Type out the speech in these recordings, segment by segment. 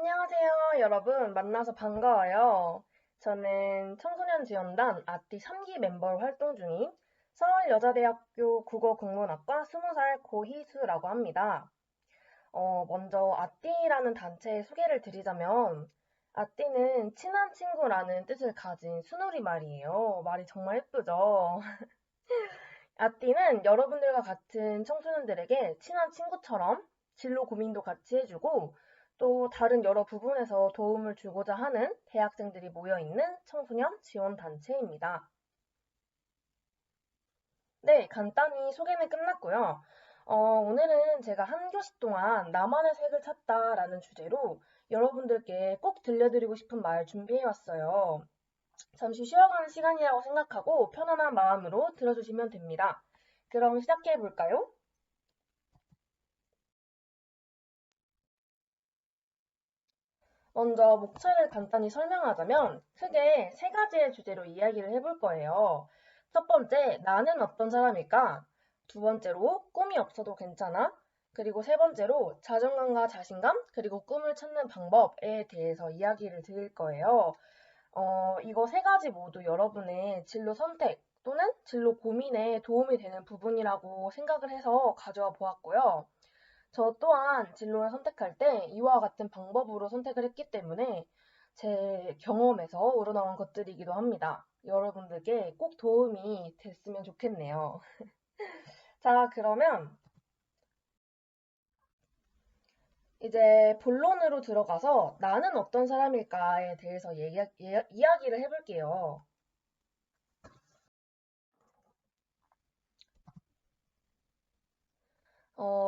안녕하세요, 여러분. 만나서 반가워요. 저는 청소년 지원단 아띠 3기 멤버로 활동 중인 서울여자대학교 국어국문학과 20살 고희수라고 합니다. 먼저 아띠라는 단체의 소개를 드리자면, 아띠는 친한 친구라는 뜻을 가진 순우리 말이에요. 말이 정말 예쁘죠? 아띠는 여러분들과 같은 청소년들에게 친한 친구처럼 진로 고민도 같이 해주고 또 다른 여러 부분에서 도움을 주고자 하는 대학생들이 모여있는 청소년 지원 단체입니다. 네, 간단히 소개는 끝났고요. 오늘은 제가 한 교시 동안 나만의 색을 찾다라는 주제로 여러분들께 꼭 들려드리고 싶은 말 준비해왔어요. 잠시 쉬어가는 시간이라고 생각하고 편안한 마음으로 들어주시면 됩니다. 그럼 시작해볼까요? 먼저 목차를 간단히 설명하자면 크게 세 가지의 주제로 이야기를 해볼 거예요. 첫 번째, 나는 어떤 사람일까? 두 번째로, 꿈이 없어도 괜찮아? 그리고 세 번째로, 자존감과 자신감, 그리고 꿈을 찾는 방법에 대해서 이야기를 드릴 거예요. 이거 세 가지 모두 여러분의 진로 선택 또는 진로 고민에 도움이 되는 부분이라고 생각을 해서 가져와 보았고요. 저 또한 진로를 선택할 때 이와 같은 방법으로 선택을 했기 때문에 제 경험에서 우러나온 것들이기도 합니다. 여러분들께 꼭 도움이 됐으면 좋겠네요. 자, 그러면 이제 본론으로 들어가서 나는 어떤 사람일까에 대해서 이야기를 해볼게요.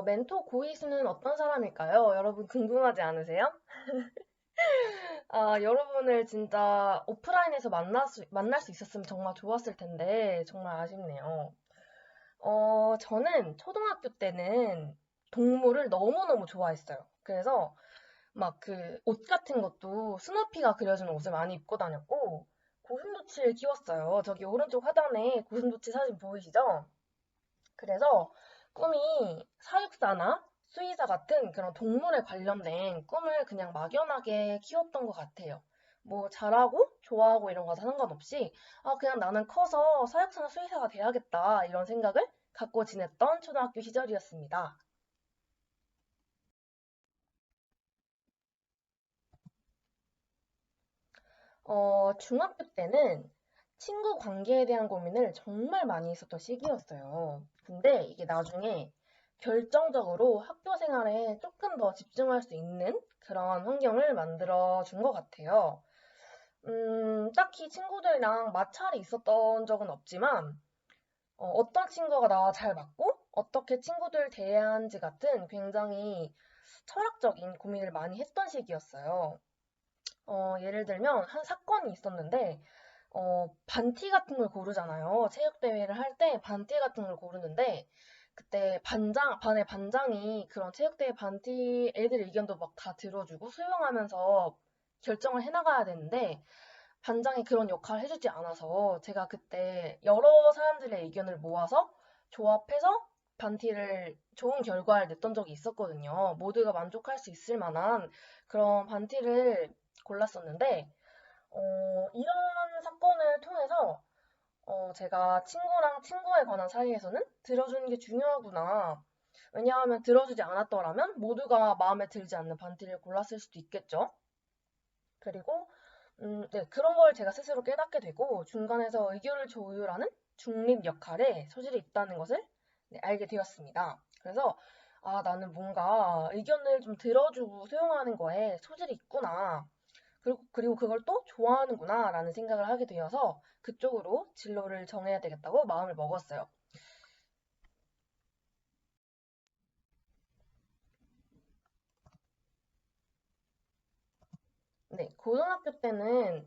멘토 고이수는 어떤 사람일까요? 여러분 궁금하지 않으세요? 여러분을 진짜 오프라인에서 만날 수 있었으면 정말 좋았을 텐데, 정말 아쉽네요. 저는 초등학교 때는 동물을 너무너무 좋아했어요. 그래서 막 그 옷 같은 것도 스누피가 그려진 옷을 많이 입고 다녔고, 고슴도치를 키웠어요. 저기 오른쪽 하단에 고슴도치 사진 보이시죠? 그래서 꿈이 사육사나 수의사 같은 그런 동물에 관련된 꿈을 그냥 막연하게 키웠던 것 같아요. 뭐 잘하고 좋아하고 이런 거 상관없이 그냥 나는 커서 사육사나 수의사가 돼야겠다 이런 생각을 갖고 지냈던 초등학교 시절이었습니다. 중학교 때는 친구 관계에 대한 고민을 정말 많이 했었던 시기였어요. 근데 이게 나중에 결정적으로 학교 생활에 조금 더 집중할 수 있는 그런 환경을 만들어 준 것 같아요. 딱히 친구들이랑 마찰이 있었던 적은 없지만, 어떤 친구가 나와 잘 맞고, 어떻게 친구들 대해야 하는지 같은 굉장히 철학적인 고민을 많이 했던 시기였어요. 예를 들면 한 사건이 있었는데 반티 같은 걸 고르잖아요. 체육대회를 할 때 반티 같은 걸 고르는데 그때 반의 반장이 그런 체육대회 반티 애들 의견도 막 다 들어주고 수용하면서 결정을 해나가야 되는데 반장이 그런 역할을 해주지 않아서 제가 그때 여러 사람들의 의견을 모아서 조합해서 반티를 좋은 결과를 냈던 적이 있었거든요. 모두가 만족할 수 있을 만한 그런 반티를 골랐었는데, 이런 사건을 통해서 제가 친구랑 친구에 관한 사이에서는 들어주는 게 중요하구나. 왜냐하면 들어주지 않았더라면 모두가 마음에 들지 않는 반티를 골랐을 수도 있겠죠. 그리고 네, 그런 걸 제가 스스로 깨닫게 되고 중간에서 의견을 조율하는 중립 역할에 소질이 있다는 것을 네, 알게 되었습니다. 그래서 나는 뭔가 의견을 좀 들어주고 수용하는 거에 소질이 있구나. 그리고 그걸 또 좋아하는구나 라는 생각을 하게 되어서 그쪽으로 진로를 정해야 되겠다고 마음을 먹었어요. 네, 고등학교 때는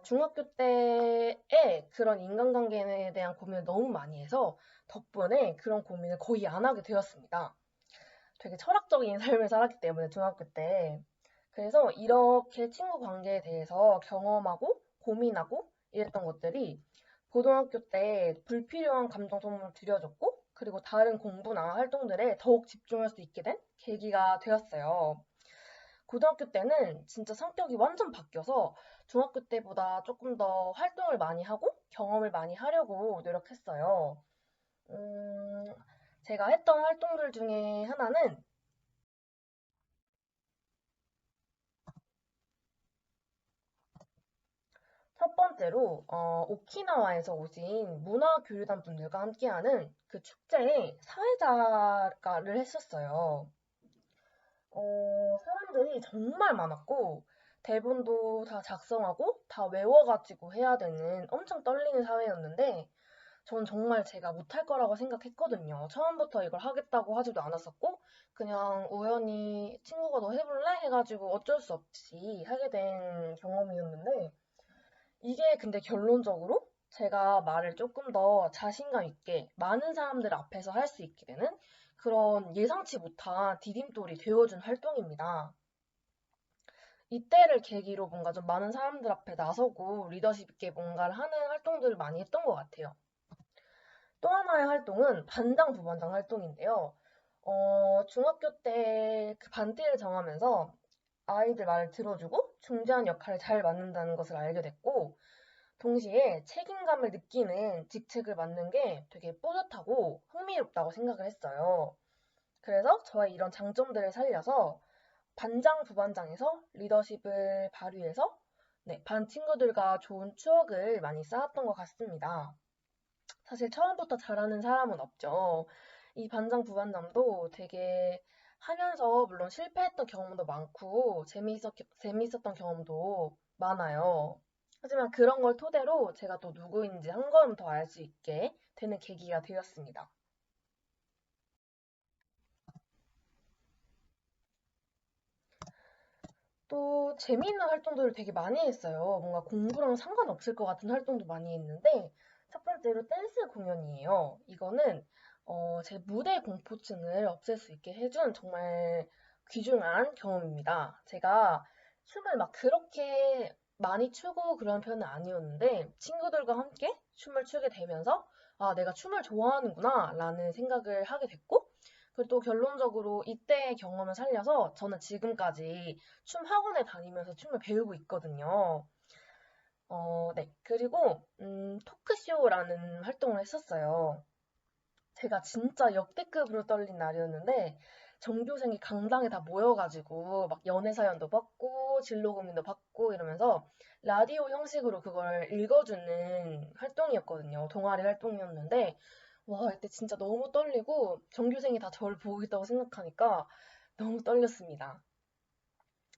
중학교 때에 그런 인간관계에 대한 고민을 너무 많이 해서 덕분에 그런 고민을 거의 안 하게 되었습니다. 되게 철학적인 삶을 살았기 때문에 중학교 때. 그래서 이렇게 친구 관계에 대해서 경험하고 고민하고 이랬던 것들이 고등학교 때 불필요한 감정 소모를 줄여줬고 그리고 다른 공부나 활동들에 더욱 집중할 수 있게 된 계기가 되었어요. 고등학교 때는 진짜 성격이 완전 바뀌어서 중학교 때보다 조금 더 활동을 많이 하고 경험을 많이 하려고 노력했어요. 음, 제가 했던 활동들 중에 하나는 첫 번째로 오키나와에서 오신 문화교류단 분들과 함께하는 그 축제에 사회자를 했었어요. 사람들이 정말 많았고 대본도 다 작성하고 다 외워가지고 해야 되는 엄청 떨리는 사회였는데 전 정말 제가 못할 거라고 생각했거든요. 처음부터 이걸 하겠다고 하지도 않았었고 그냥 우연히 친구가 너 해볼래? 해가지고 어쩔 수 없이 하게 된 경험이었는데 이게 근데 결론적으로 제가 말을 조금 더 자신감 있게 많은 사람들 앞에서 할 수 있게 되는 그런 예상치 못한 디딤돌이 되어준 활동입니다. 이때를 계기로 뭔가 좀 많은 사람들 앞에 나서고 리더십 있게 뭔가를 하는 활동들을 많이 했던 것 같아요. 또 하나의 활동은 반장, 부반장 활동인데요. 중학교 때 그 반띠를 정하면서 아이들 말을 들어주고 중재하는 역할을 잘 맡는다는 것을 알게 됐고, 동시에 책임감을 느끼는 직책을 맡는 게 되게 뿌듯하고 흥미롭다고 생각을 했어요. 그래서 저의 이런 장점들을 살려서 반장, 부반장에서 리더십을 발휘해서 네, 반 친구들과 좋은 추억을 많이 쌓았던 것 같습니다. 사실 처음부터 잘하는 사람은 없죠. 이 반장, 부반장도 되게 하면서 물론 실패했던 경험도 많고 재미있었던 경험도 많아요. 하지만 그런 걸 토대로 제가 또 누구인지 한 걸음 더 알 수 있게 되는 계기가 되었습니다. 또 재미있는 활동들을 되게 많이 했어요. 뭔가 공부랑 상관없을 것 같은 활동도 많이 했는데 첫 번째로 댄스 공연이에요. 이거는 제 무대 공포증을 없앨 수 있게 해준 정말 귀중한 경험입니다. 제가 춤을 막 그렇게 많이 추고 그런 편은 아니었는데 친구들과 함께 춤을 추게 되면서 아, 내가 춤을 좋아하는구나 라는 생각을 하게 됐고 그리고 또 결론적으로 이때의 경험을 살려서 저는 지금까지 춤 학원에 다니면서 춤을 배우고 있거든요. 네. 그리고 토크쇼라는 활동을 했었어요. 제가 진짜 역대급으로 떨린 날이었는데 전교생이 강당에 다 모여가지고 막 연애 사연도 받고 진로 고민도 받고 이러면서 라디오 형식으로 그걸 읽어주는 활동이었거든요. 동아리 활동이었는데 와 이때 진짜 너무 떨리고 전교생이 다 저를 보고 있다고 생각하니까 너무 떨렸습니다.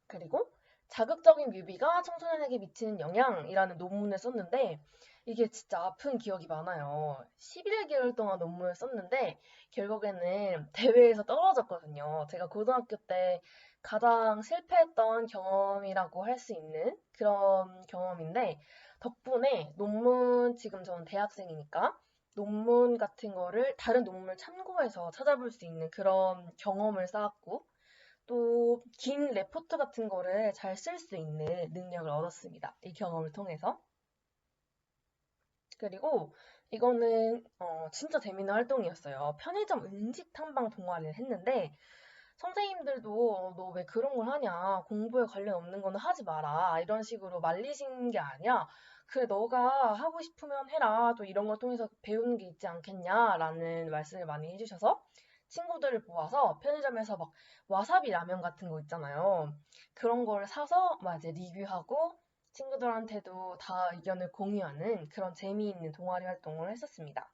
그리고 자극적인 뮤비가 청소년에게 미치는 영향이라는 논문을 썼는데 이게 진짜 아픈 기억이 많아요. 11개월 동안 논문을 썼는데 결국에는 대회에서 떨어졌거든요. 제가 고등학교 때 가장 실패했던 경험이라고 할 수 있는 그런 경험인데 덕분에 논문 지금 저는 대학생이니까 논문 같은 거를 다른 논문을 참고해서 찾아볼 수 있는 그런 경험을 쌓았고 또 긴 레포트 같은 거를 잘 쓸 수 있는 능력을 얻었습니다. 이 경험을 통해서. 그리고 이거는 진짜 재밌는 활동이었어요. 편의점 음식 탐방 동아리를 했는데 선생님들도 너 왜 그런 걸 하냐? 공부에 관련 없는 거는 하지 마라. 이런 식으로 말리신 게 아니라 그래 너가 하고 싶으면 해라. 또 이런 걸 통해서 배우는 게 있지 않겠냐라는 말씀을 많이 해주셔서 친구들을 모아서 편의점에서 막 와사비 라면 같은 거 있잖아요. 그런 거를 사서 막 이제 리뷰하고 친구들한테도 다 의견을 공유하는 그런 재미있는 동아리 활동을 했었습니다.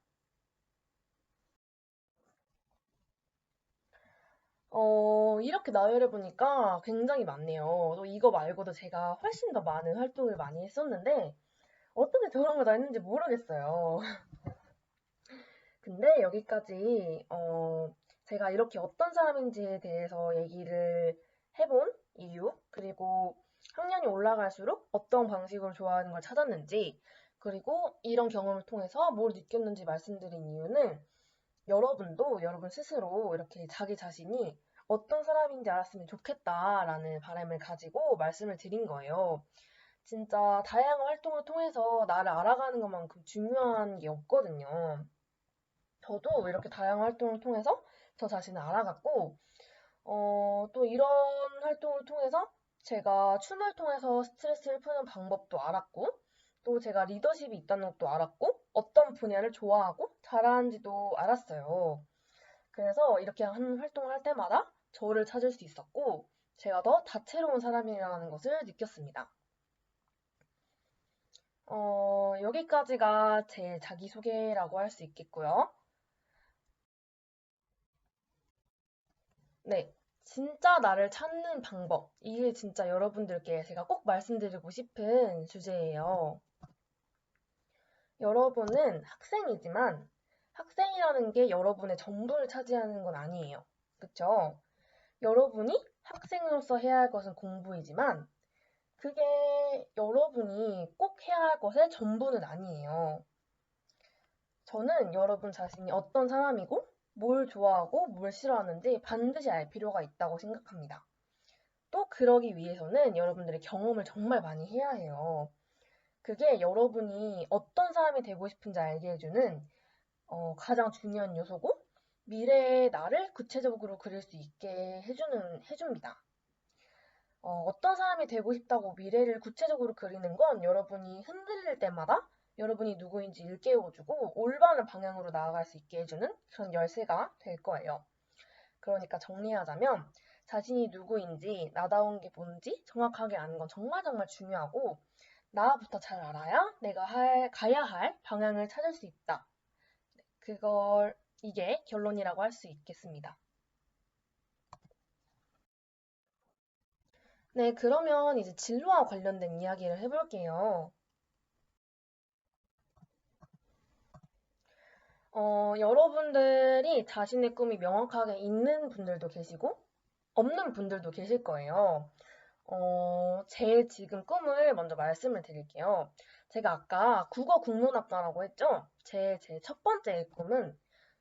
이렇게 나열해 보니까 굉장히 많네요. 또 이거 말고도 제가 훨씬 더 많은 활동을 많이 했었는데 어떻게 저런 걸 다 했는지 모르겠어요. 근데 여기까지 제가 이렇게 어떤 사람인지에 대해서 얘기를 해본 이유, 그리고 학년이 올라갈수록 어떤 방식으로 좋아하는 걸 찾았는지, 그리고 이런 경험을 통해서 뭘 느꼈는지 말씀드린 이유는 여러분도 여러분 스스로 이렇게 자기 자신이 어떤 사람인지 알았으면 좋겠다라는 바람을 가지고 말씀을 드린 거예요. 진짜 다양한 활동을 통해서 나를 알아가는 것만큼 중요한 게 없거든요. 저도 이렇게 다양한 활동을 통해서 저 자신을 알아갔고, 또 이런 활동을 통해서 제가 춤을 통해서 스트레스를 푸는 방법도 알았고, 또 제가 리더십이 있다는 것도 알았고, 어떤 분야를 좋아하고 잘하는지도 알았어요. 그래서 이렇게 한 활동을 할 때마다 저를 찾을 수 있었고, 제가 더 다채로운 사람이라는 것을 느꼈습니다. 여기까지가 제 자기소개라고 할 수 있겠고요. 네. 진짜 나를 찾는 방법. 이게 진짜 여러분들께 제가 꼭 말씀드리고 싶은 주제예요. 여러분은 학생이지만 학생이라는 게 여러분의 전부를 차지하는 건 아니에요. 그쵸? 여러분이 학생으로서 해야 할 것은 공부이지만 그게 여러분이 꼭 해야 할 것의 전부는 아니에요. 저는 여러분 자신이 어떤 사람이고 뭘 좋아하고 뭘 싫어하는지 반드시 알 필요가 있다고 생각합니다. 또 그러기 위해서는 여러분들의 경험을 정말 많이 해야 해요. 그게 여러분이 어떤 사람이 되고 싶은지 알게 해주는 가장 중요한 요소고 미래의 나를 구체적으로 그릴 수 있게 해줍니다. 어떤 사람이 되고 싶다고 미래를 구체적으로 그리는 건 여러분이 흔들릴 때마다 여러분이 누구인지 일깨워주고 올바른 방향으로 나아갈 수 있게 해주는 그런 열쇠가 될 거예요. 그러니까 정리하자면 자신이 누구인지 나다운 게 뭔지 정확하게 아는 건 정말 정말 중요하고 나부터 잘 알아야 내가 가야 할 방향을 찾을 수 있다. 이게 결론이라고 할 수 있겠습니다. 네, 그러면 이제 진로와 관련된 이야기를 해볼게요. 여러분들이 자신의 꿈이 명확하게 있는 분들도 계시고, 없는 분들도 계실 거예요. 제 지금 꿈을 먼저 말씀을 드릴게요. 제가 아까 국어 국문학과라고 했죠? 제 첫 번째 꿈은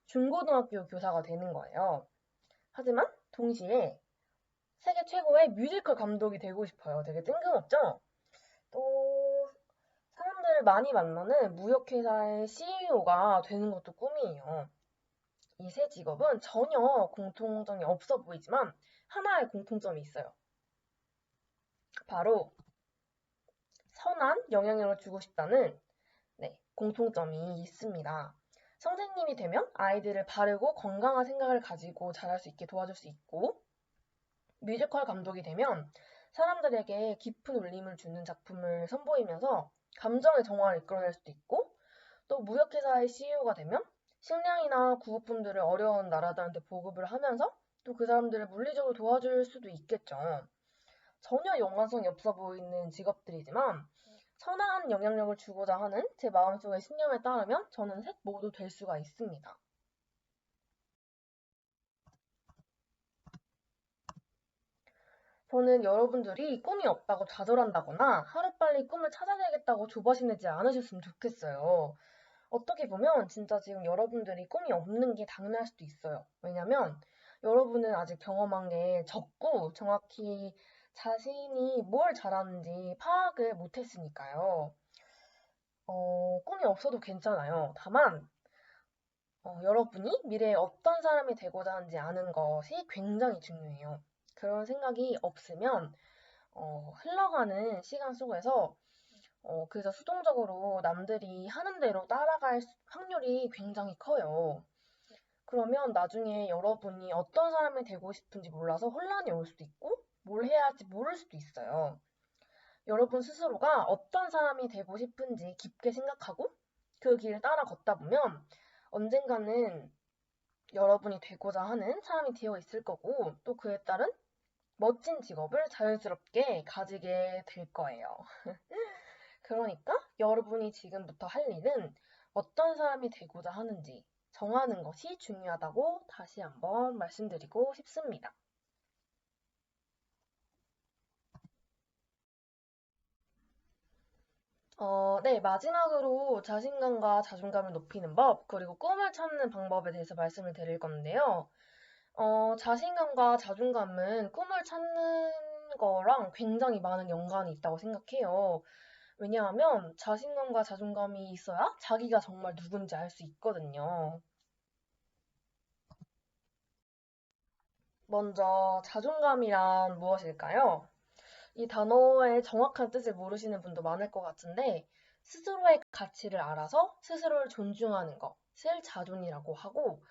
중고등학교 교사가 되는 거예요. 하지만 동시에 세계 최고의 뮤지컬 감독이 되고 싶어요. 되게 뜬금없죠? 또 사람들을 많이 만나는 무역회사의 CEO가 되는 것도 꿈이에요. 이 세 직업은 전혀 공통점이 없어 보이지만 하나의 공통점이 있어요. 바로 선한 영향력을 주고 싶다는 공통점이 있습니다. 선생님이 되면 아이들을 바르고 건강한 생각을 가지고 자랄 수 있게 도와줄 수 있고 뮤지컬 감독이 되면 사람들에게 깊은 울림을 주는 작품을 선보이면서 감정의 정화를 이끌어낼 수도 있고 또 무역회사의 CEO가 되면 식량이나 구급품들을 어려운 나라들한테 보급을 하면서 또 그 사람들을 물리적으로 도와줄 수도 있겠죠. 전혀 연관성이 없어 보이는 직업들이지만 선한 영향력을 주고자 하는 제 마음속의 신념에 따르면 저는 셋 모두 될 수가 있습니다. 저는 여러분들이 꿈이 없다고 좌절한다거나 하루빨리 꿈을 찾아내겠다고 조바심내지 않으셨으면 좋겠어요. 어떻게 보면 진짜 지금 여러분들이 꿈이 없는 게 당연할 수도 있어요. 왜냐면 여러분은 아직 경험한 게 적고 정확히 자신이 뭘 잘하는지 파악을 못했으니까요. 꿈이 없어도 괜찮아요. 다만 여러분이 미래에 어떤 사람이 되고자 하는지 아는 것이 굉장히 중요해요. 그런 생각이 없으면 흘러가는 시간 속에서 그래서 수동적으로 남들이 하는 대로 따라갈 확률이 굉장히 커요. 그러면 나중에 여러분이 어떤 사람이 되고 싶은지 몰라서 혼란이 올 수도 있고 뭘 해야 할지 모를 수도 있어요. 여러분 스스로가 어떤 사람이 되고 싶은지 깊게 생각하고 그 길을 따라 걷다 보면 언젠가는 여러분이 되고자 하는 사람이 되어 있을 거고 또 그에 따른 멋진 직업을 자연스럽게 가지게 될 거예요. 그러니까 여러분이 지금부터 할 일은 어떤 사람이 되고자 하는지 정하는 것이 중요하다고 다시 한번 말씀드리고 싶습니다. 네, 마지막으로 자신감과 자존감을 높이는 법, 그리고 꿈을 찾는 방법에 대해서 말씀을 드릴 건데요. 자신감과 자존감은 꿈을 찾는 거랑 굉장히 많은 연관이 있다고 생각해요. 왜냐하면 자신감과 자존감이 있어야 자기가 정말 누군지 알 수 있거든요. 먼저 자존감이란 무엇일까요? 이 단어의 정확한 뜻을 모르시는 분도 많을 것 같은데, 스스로의 가치를 알아서 스스로를 존중하는 것을 자존이라고 하고,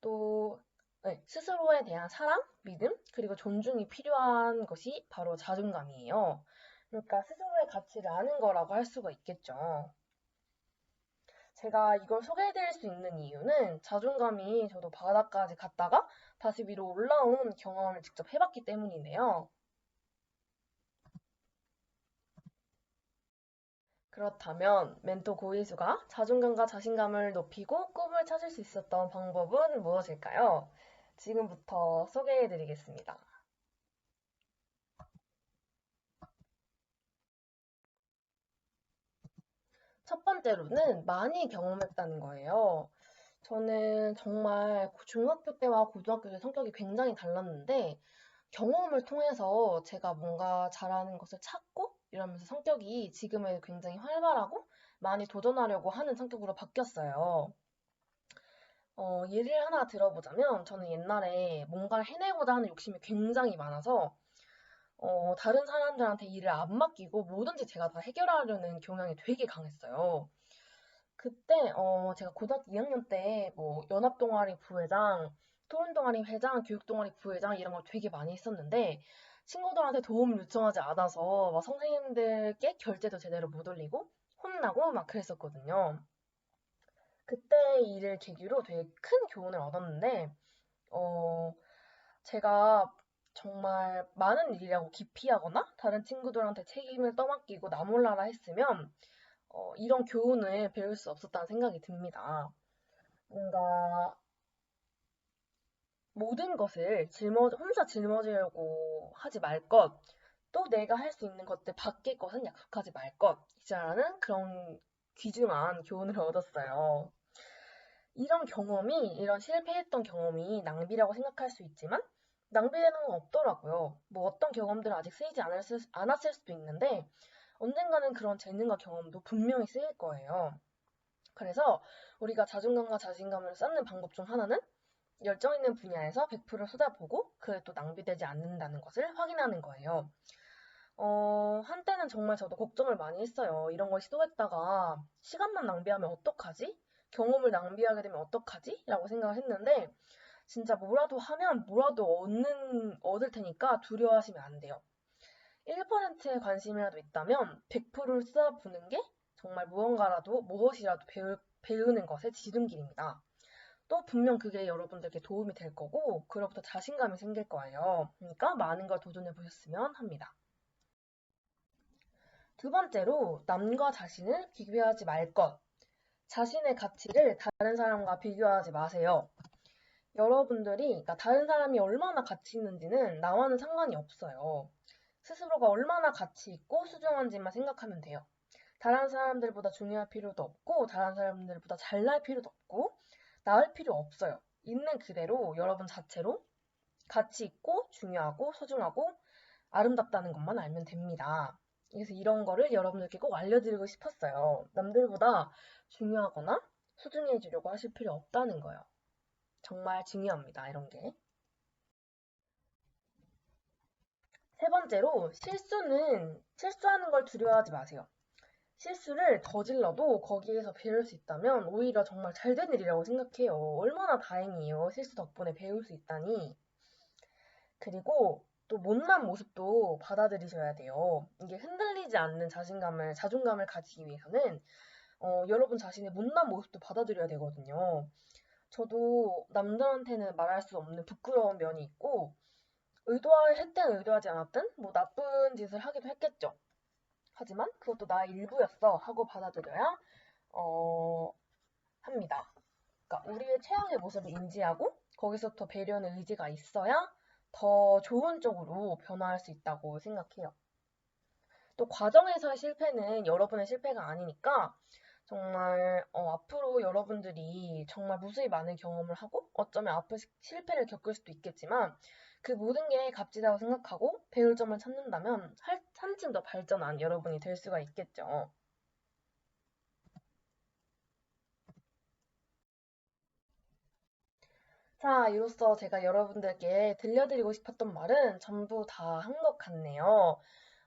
또 네, 스스로에 대한 사랑, 믿음, 그리고 존중이 필요한 것이 바로 자존감이에요. 그러니까 스스로의 가치를 아는 거라고 할 수가 있겠죠. 제가 이걸 소개해드릴 수 있는 이유는 자존감이 저도 바닥까지 갔다가 다시 위로 올라온 경험을 직접 해봤기 때문인데요. 그렇다면 멘토 고이수가 자존감과 자신감을 높이고 꿈을 찾을 수 있었던 방법은 무엇일까요? 지금부터 소개해드리겠습니다. 첫 번째로는 많이 경험했다는 거예요. 저는 정말 중학교 때와 고등학교 때 성격이 굉장히 달랐는데 경험을 통해서 제가 뭔가 잘하는 것을 찾고 이러면서 성격이 지금은 굉장히 활발하고 많이 도전하려고 하는 성격으로 바뀌었어요. 예를 하나 들어보자면 저는 옛날에 뭔가를 해내고자 하는 욕심이 굉장히 많아서 다른 사람들한테 일을 안 맡기고 뭐든지 제가 다 해결하려는 경향이 되게 강했어요. 그때 제가 고등학교 2학년 때 뭐 연합동아리 부회장, 토론동아리 회장, 교육동아리 부회장 이런 걸 되게 많이 했었는데 친구들한테 도움을 요청하지 않아서 막 선생님들께 결제도 제대로 못 올리고 혼나고 막 그랬었거든요. 그때 일을 계기로 되게 큰 교훈을 얻었는데 어, 제가 정말 많은 일이라고 기피하거나 다른 친구들한테 책임을 떠맡기고 나 몰라라 했으면 이런 교훈을 배울 수 없었다는 생각이 듭니다. 뭔가 모든 것을 혼자 짊어지려고 하지 말 것, 또 내가 할 수 있는 것들 밖의 것은 약속하지 말 것이라는 그런 귀중한 교훈을 얻었어요. 이런 실패했던 경험이 낭비라고 생각할 수 있지만 낭비되는 건 없더라고요. 뭐 어떤 경험들은 아직 쓰이지 않았을 수도 있는데 언젠가는 그런 재능과 경험도 분명히 쓰일 거예요. 그래서 우리가 자존감과 자신감을 쌓는 방법 중 하나는 열정 있는 분야에서 100% 쏟아보고 그게 또 낭비되지 않는다는 것을 확인하는 거예요. 한때는 정말 저도 걱정을 많이 했어요. 이런 걸 시도했다가 시간만 낭비하면 어떡하지? 경험을 낭비하게 되면 어떡하지? 라고 생각을 했는데 진짜 뭐라도 하면 뭐라도 얻을 테니까 두려워하시면 안 돼요. 1%의 관심이라도 있다면 100%를 쏟아부는 게 정말 무엇이라도 배우는 것의 지름길입니다. 또 분명 그게 여러분들께 도움이 될 거고, 그로부터 자신감이 생길 거예요. 그러니까 많은 걸 도전해 보셨으면 합니다. 두 번째로, 남과 자신을 비교하지 말 것. 자신의 가치를 다른 사람과 비교하지 마세요. 여러분들이, 그러니까 다른 사람이 얼마나 가치 있는지는 나와는 상관이 없어요. 스스로가 얼마나 가치 있고 소중한지만 생각하면 돼요. 다른 사람들보다 중요할 필요도 없고, 다른 사람들보다 잘날 필요도 없고, 나을 필요 없어요. 있는 그대로 여러분 자체로 가치 있고, 중요하고, 소중하고, 아름답다는 것만 알면 됩니다. 그래서 이런 거를 여러분들께 꼭 알려드리고 싶었어요. 남들보다 중요하거나 소중해지려고 하실 필요 없다는 거예요. 정말 중요합니다, 이런 게. 세 번째로, 실수하는 걸 두려워하지 마세요. 실수를 저질러도 거기에서 배울 수 있다면 오히려 정말 잘된 일이라고 생각해요. 얼마나 다행이에요. 실수 덕분에 배울 수 있다니. 그리고 또 못난 모습도 받아들이셔야 돼요. 이게 흔들리지 않는 자존감을 가지기 위해서는 여러분 자신의 못난 모습도 받아들여야 되거든요. 저도 남들한테는 말할 수 없는 부끄러운 면이 있고 의도했든 의도하지 않았든 뭐 나쁜 짓을 하기도 했겠죠. 하지만 그것도 나의 일부였어 하고 받아들여야 어, 합니다. 그러니까 우리의 최악의 모습을 인지하고 거기서부터 배려하는 의지가 있어야 더 좋은 쪽으로 변화할 수 있다고 생각해요. 또 과정에서의 실패는 여러분의 실패가 아니니까 정말 앞으로 여러분들이 정말 무수히 많은 경험을 하고 어쩌면 앞으로 실패를 겪을 수도 있겠지만 그 모든 게 값지다고 생각하고 배울 점을 찾는다면 한층 더 발전한 여러분이 될 수가 있겠죠. 자, 이로써 제가 여러분들께 들려드리고 싶었던 말은 전부 다 한 것 같네요.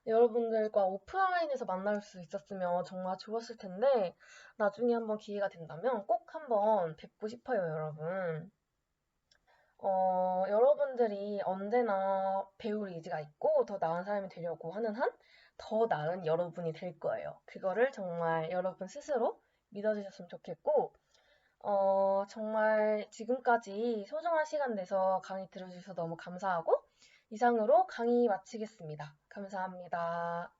여러분들과 오프라인에서 만날 수 있었으면 정말 좋았을 텐데, 나중에 한번 기회가 된다면 꼭 한번 뵙고 싶어요, 여러분. 여러분들이 언제나 배울 의지가 있고 더 나은 사람이 되려고 하는 한 더 나은 여러분이 될 거예요. 그거를 정말 여러분 스스로 믿어주셨으면 좋겠고, 정말 지금까지 소중한 시간 내서 강의 들어주셔서 너무 감사하고, 이상으로 강의 마치겠습니다. 감사합니다.